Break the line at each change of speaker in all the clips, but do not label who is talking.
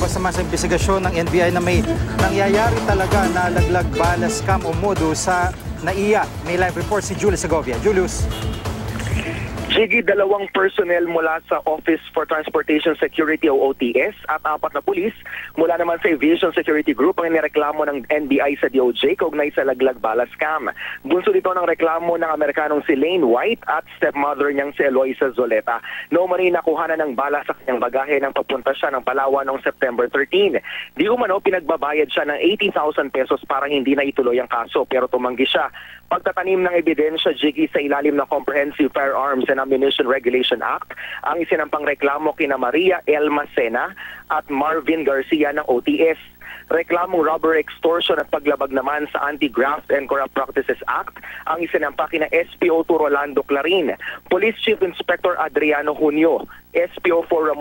lumabas naman sa investigasyon ng NBI na may nangyayari talaga na laglag bala scam o modo sa NAIA. May live report si Julius Segovia. Julius.
Jiggy, 2 personnel mula sa Office for Transportation Security o OTS at 4 na pulis mula naman sa Aviation Security Group ang nireklamo ng NBI sa DOJ kaugnay sa laglag bala scam. Bunso dito ng reklamo ng Amerikanong si Lane White at stepmother niyang si Eloisa Zoleta. Noong nakuha na ng bala sa kanyang bagahe nang papunta siya ng Palawan noong September 13. Di umano pinagbabayad siya ng 18,000 pesos para hindi na ituloy ang kaso pero tumanggi siya. Pagtatanim ng ebidensya, Jiggy, sa ilalim ng Comprehensive Firearms and Ammunition Regulation Act, ang isinampang reklamo kina Maria L. Macena at Marvin Garcia ng OTS. Reklamong robbery, extortion at paglabag naman sa Anti-Graft and Corrupt Practices Act ang isinampa kina SPO2 Rolando Clarin, Police Chief Inspector Adriano Junio, SPO4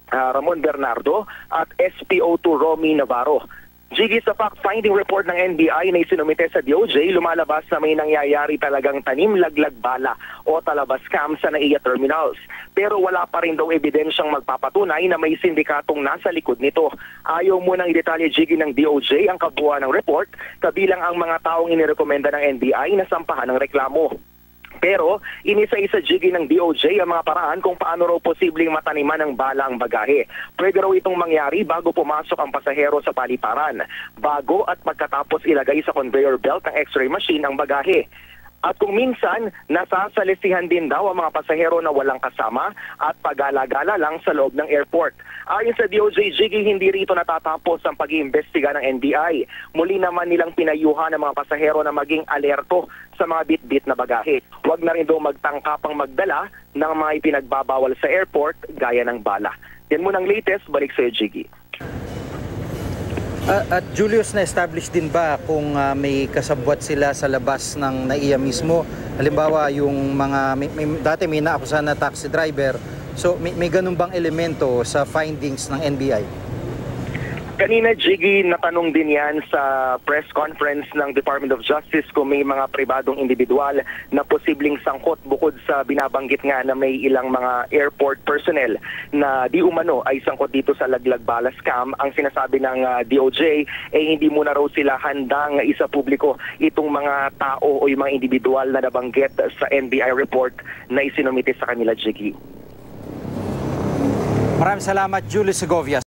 Ramon Bernardo at SPO2 Romy Navarro. Jiggy, sa fact-finding report ng NBI na isinumite sa DOJ, lumalabas na may nangyayari talagang tanim-laglag bala o talabas scam sa NAIA terminals. Pero wala pa rin daw ebidensyang magpapatunay na may sindikatong nasa likod nito. Ayaw munang idetalye, Jiggy, ng DOJ ang kabuuan ng report, kabilang ang mga taong inirekomenda ng NBI na sampahan ng reklamo. Pero inisa-isa, Jiggy, ng DOJ ang mga paraan kung paano raw posibleng mataniman ng bala ang bagahe. Pwede raw itong mangyari bago pumasok ang pasahero sa paliparan, bago at pagkatapos ilagay sa conveyor belt ng x-ray machine ang bagahe. At kung minsan, nasasalisihan din daw ang mga pasahero na walang kasama at pagala-gala lang sa loob ng airport. Ayon sa DOJ, Jiggy, hindi rito natatapos ang pag-iimbestiga ng NBI. Muli naman nilang pinayuhan ang mga pasahero na maging alerto sa mga bit-bit na bagahe. Huwag na rin daw magtangkapang magdala ng mga ipinagbabawal sa airport gaya ng bala. Yan muna ang latest. Balik sa iyo, Jiggy.
At Julius, na-establish din ba kung may kasabwat sila sa labas ng NAIA mismo? Halimbawa, yung mga dati may naakusahan na taxi driver. So may ganun bang elemento sa findings ng NBI?
Kanina, Jiggy, natanong din yan sa press conference ng Department of Justice kung may mga pribadong individual na posibleng sangkot bukod sa binabanggit nga na may ilang mga airport personnel na di umano ay sangkot dito sa laglag bala scam. Ang sinasabi ng DOJ ay hindi muna raw sila handang isa publiko itong mga tao o yung mga individual na nabanggit sa NBI report na isinumite sa kanila, Jiggy.
Maraming salamat, Julius Segovia.